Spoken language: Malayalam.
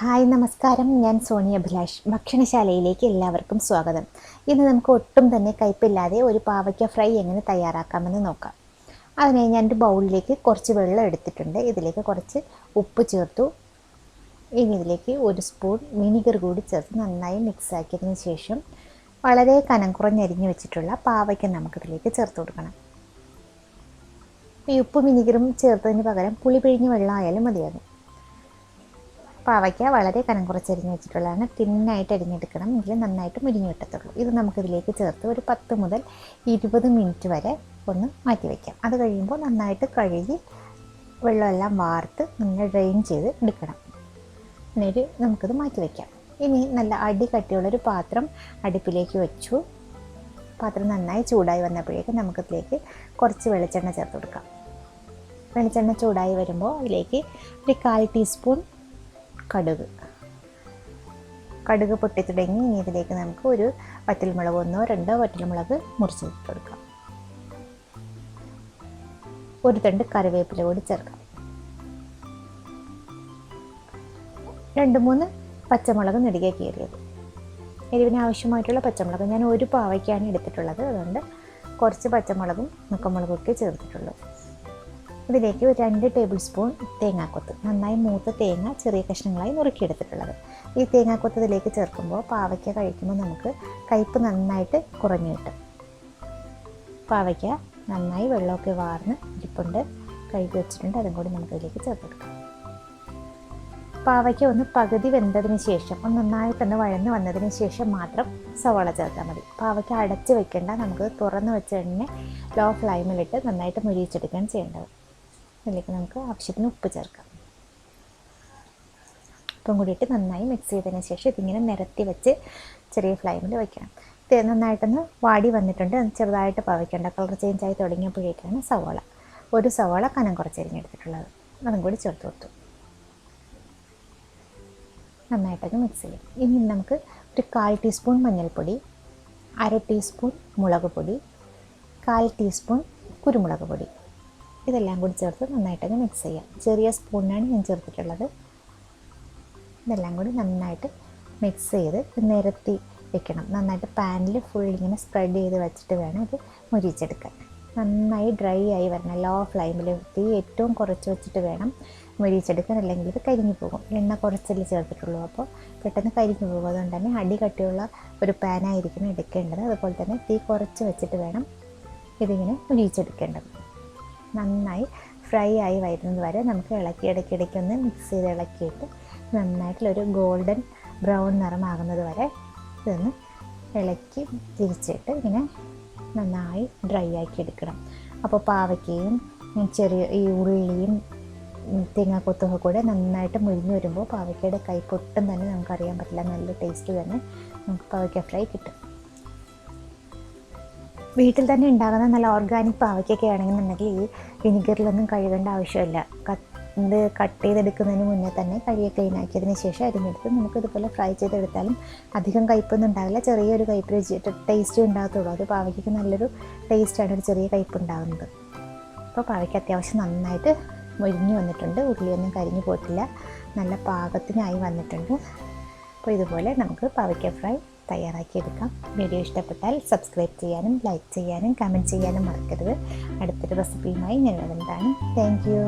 ഹായ് നമസ്കാരം, ഞാൻ സോണി അഭിലാഷ്. ഭക്ഷണശാലയിലേക്ക് എല്ലാവർക്കും സ്വാഗതം. ഇന്ന് നമുക്ക് ഒട്ടും തന്നെ കയ്പില്ലാതെ ഒരു പാവയ്ക്ക ഫ്രൈ എങ്ങനെ തയ്യാറാക്കാമെന്ന് നോക്കാം. അതിനായി ഞാൻ ഒരു ബൗളിലേക്ക് കുറച്ച് വെള്ളം എടുത്തിട്ടുണ്ട്. ഇതിലേക്ക് കുറച്ച് ഉപ്പ് ചേർത്തു. ഇനി ഇതിലേക്ക് ഒരു സ്പൂൺ വിനെഗർ കൂടി ചേർത്ത് നന്നായി മിക്സ് ആക്കിയതിന് ശേഷം വളരെ കനം കുറഞ്ഞരിഞ്ഞ് വെച്ചിട്ടുള്ള പാവയ്ക്ക നമുക്കിതിലേക്ക് ചേർത്ത് കൊടുക്കണം. ഈ ഉപ്പും വിനെഗറും ചേർത്തതിന് പകരം പുളി പിഴിഞ്ഞ വെള്ളം ആയാലും മതിയാകും. പാവയ്ക്ക വളരെ കനം കുറച്ചരിഞ്ഞ് വെച്ചിട്ടുള്ളതാണ്. തിന്നായിട്ട് അരിഞ്ഞെടുക്കണം, എങ്കിൽ നന്നായിട്ട് മുരിഞ്ഞ് കിട്ടത്തുള്ളൂ. ഇത് നമുക്കിതിലേക്ക് ചേർത്ത് ഒരു 10 മുതൽ 20 മിനിറ്റ് വരെ ഒന്ന് മാറ്റി വയ്ക്കാം. അത് കഴിയുമ്പോൾ നന്നായിട്ട് കഴുകി വെള്ളമെല്ലാം വാർത്ത് നന്നായി ഡ്രെയിൻ ചെയ്ത് എടുക്കണം. എന്നിട്ട് നമുക്കിത് മാറ്റി വയ്ക്കാം. ഇനി നല്ല അടി കട്ടിയുള്ളൊരു പാത്രം അടുപ്പിലേക്ക് വെച്ചു. പാത്രം നന്നായി ചൂടായി വന്നപ്പോഴേക്കും നമുക്കിതിലേക്ക് കുറച്ച് വെളിച്ചെണ്ണ ചേർത്ത് കൊടുക്കാം. വെളിച്ചെണ്ണ ചൂടായി വരുമ്പോൾ അതിലേക്ക് ഒരു 1/4 ടീസ്പൂൺ കടുക് പൊട്ടി തുടങ്ങി. ഇനി ഇതിലേക്ക് നമുക്ക് ഒരു വറ്റൽമുളക് 1-2 വറ്റൽമുളക് മുറിച്ചിട്ട് കൊടുക്കാം. ഒരു തണ്ട് കറിവേപ്പില കൂടി ചേർക്കാം. 2-3 പച്ചമുളക് നെടുകെ കീറിയത്. എരിവിന് ആവശ്യമായിട്ടുള്ള പച്ചമുളക് ഞാൻ ഒരു പാവയ്ക്കാണ് എടുത്തിട്ടുള്ളത്. അതുകൊണ്ട് കുറച്ച് പച്ചമുളകും ഉണക്കമുളകും ഒക്കെ ചേർത്തിട്ടുള്ളൂ. ഇതിലേക്ക് ഒരു 2 ടേബിൾ സ്പൂൺ തേങ്ങാക്കൊത്ത്, നന്നായി മൂത്ത തേങ്ങ ചെറിയ കഷ്ണങ്ങളായി നുറുക്കിയെടുത്തിട്ടുള്ളത്. ഈ തേങ്ങാക്കൊത്ത് ഇതിലേക്ക് ചേർക്കുമ്പോൾ പാവയ്ക്ക കഴിക്കുമ്പോൾ നമുക്ക് കയ്പ്പ് നന്നായിട്ട് കുറഞ്ഞു കിട്ടും. പാവയ്ക്ക നന്നായി വെള്ളമൊക്കെ വാർന്ന് ഇരിപ്പുണ്ട്, കഴുകി വെച്ചിട്ടുണ്ട്. അതും കൂടി നമുക്കിതിലേക്ക് ചേർത്തെടുക്കാം. പാവയ്ക്ക ഒന്ന് പകുതി വെന്തതിന് ശേഷം നന്നായിട്ടൊന്ന് വഴന്ന് വന്നതിന് ശേഷം മാത്രം സവാള ചേർത്താൽ മതി. പാവയ്ക്ക അടച്ച് വെക്കേണ്ട, നമുക്ക് തുറന്ന് വെച്ച് തന്നെ ലോ ഫ്ലെയിമിലിട്ട് നന്നായിട്ട് മുരിയിച്ചെടുക്കുകയാണ് ചെയ്യേണ്ടത്. ഇതിലേക്ക് നമുക്ക് ആവശ്യത്തിന് ഉപ്പ് ചേർക്കാം. ഉപ്പും കൂടിയിട്ട് നന്നായി മിക്സ് ചെയ്തതിന് ശേഷം ഇതിങ്ങനെ നിരത്തി വെച്ച് ചെറിയ ഫ്ലെയിമിൽ വയ്ക്കണം. നന്നായിട്ടൊന്ന് വാടി വന്നിട്ടുണ്ട്. ചെറുതായിട്ട് പാവയ്ക്കേണ്ട കളർ ചേഞ്ച് ആയി തുടങ്ങിയപ്പോഴേക്കാണ് ഒരു സവാള കനം കുറച്ചരിഞ്ഞെടുത്തിട്ടുള്ളത്. അതും കൂടി ചേർത്ത് കൊടുത്തു. നന്നായിട്ടൊക്കെ മിക്സ് ചെയ്യാം. ഇനി നമുക്ക് ഒരു 1/4 ടീസ്പൂൺ മഞ്ഞൾപ്പൊടി, 1/2 ടീസ്പൂൺ മുളക് പൊടി, 1/4 ടീസ്പൂൺ കുരുമുളക് പൊടി, ഇതെല്ലാം കൂടി ചേർത്ത് നന്നായിട്ടൊക്കെ മിക്സ് ചെയ്യാം. ചെറിയ സ്പൂണിനാണ് ഞാൻ ചേർത്തിട്ടുള്ളത്. ഇതെല്ലാം കൂടി നന്നായിട്ട് മിക്സ് ചെയ്ത് നിരത്തി വെക്കണം. നന്നായിട്ട് പാനിൽ ഫുൾ ഇങ്ങനെ സ്പ്രെഡ് ചെയ്ത് വെച്ചിട്ട് വേണം ഇത് മുരിച്ചെടുക്കാൻ. നന്നായി ഡ്രൈ ആയി വരണം. ലോ ഫ്ലെയിമിൽ തീ ഏറ്റവും കുറച്ച് വെച്ചിട്ട് വേണം മുരിച്ചെടുക്കാൻ, അല്ലെങ്കിൽ ഇത് കരിഞ്ഞു പോകും. എണ്ണ കുറച്ചല്ലേ ചേർത്തിട്ടുള്ളൂ, അപ്പോൾ പെട്ടെന്ന് കരിഞ്ഞു പോകും. അതുകൊണ്ട് തന്നെ അടി കട്ടിയുള്ള ഒരു പാനായിരിക്കണം എടുക്കേണ്ടത്. അതുപോലെ തന്നെ തീ കുറച്ച് വെച്ചിട്ട് വേണം ഇതിങ്ങനെ മുരിച്ചെടുക്കേണ്ടത്. നന്നായി ഫ്രൈ ആയി വരുന്നത് വരെ നമുക്ക് ഇടയ്ക്കിടയ്ക്കൊന്ന് മിക്സ് ചെയ്ത് ഇളക്കിയിട്ട് നന്നായിട്ടുള്ളൊരു ഗോൾഡൻ ബ്രൗൺ നിറമാകുന്നത് വരെ ഇതൊന്ന് ഇളക്കി തിരിച്ചിട്ട് ഇങ്ങനെ നന്നായി ഡ്രൈ ആക്കി എടുക്കണം. അപ്പോൾ പാവയ്ക്കയും ഈ ഉള്ളിയും തേങ്ങാക്കൊത്തൊക്കെ കൂടെ നന്നായിട്ട് മുരിഞ്ഞ് വരുമ്പോൾ പാവയ്ക്കയുടെ കൈപ്പൊട്ടും തന്നെ നമുക്കറിയാൻ പറ്റില്ല. നല്ല ടേസ്റ്റ് തന്നെ നമുക്ക് പാവയ്ക്ക ഫ്രൈ കിട്ടും. വീട്ടിൽ തന്നെ ഉണ്ടാകുന്ന നല്ല ഓർഗാനിക് പാവയ്ക്കൊക്കെ ആണെന്നുണ്ടെങ്കിൽ ഈ വിനിഗറിലൊന്നും കഴുകേണ്ട ആവശ്യമില്ല. ഇത് കട്ട് ചെയ്തെടുക്കുന്നതിന് മുന്നേ തന്നെ കഴുകി ക്ലീൻ ആക്കിയതിന് ശേഷം അരിഞ്ഞെടുത്ത് നമുക്ക് ഇതുപോലെ ഫ്രൈ ചെയ്തെടുത്താലും അധികം കയ്പ്പൊന്നും ഉണ്ടാവില്ല. ചെറിയൊരു കയ്പ്പ് ടേസ്റ്റ് ഉണ്ടാകത്തുള്ളൂ. അത് പാവയ്ക്ക് നല്ലൊരു ടേസ്റ്റാണ്, ഒരു ചെറിയ കയ്പ്പ് ഉണ്ടാകുന്നത്. അപ്പോൾ പാവയ്ക്ക് അത്യാവശ്യം നന്നായിട്ട് മൊരിഞ്ഞ് വന്നിട്ടുണ്ട്. ഉള്ളിയൊന്നും കരിഞ്ഞു പോയിട്ടില്ല, നല്ല പാകത്തിനായി വന്നിട്ടുണ്ട്. അപ്പോൾ ഇതുപോലെ നമുക്ക് പാവയ്ക്ക ഫ്രൈ തയ്യാറാക്കിയെടുക്കാം. വീഡിയോ ഇഷ്ടപ്പെട്ടാൽ സബ്സ്ക്രൈബ് ചെയ്യാനും ലൈക്ക് ചെയ്യാനും കമൻറ്റ് ചെയ്യാനും മറക്കരുത്. അടുത്തൊരു റെസിപ്പിയുമായി ഞാൻ വരുന്നതാണ്. Thank you.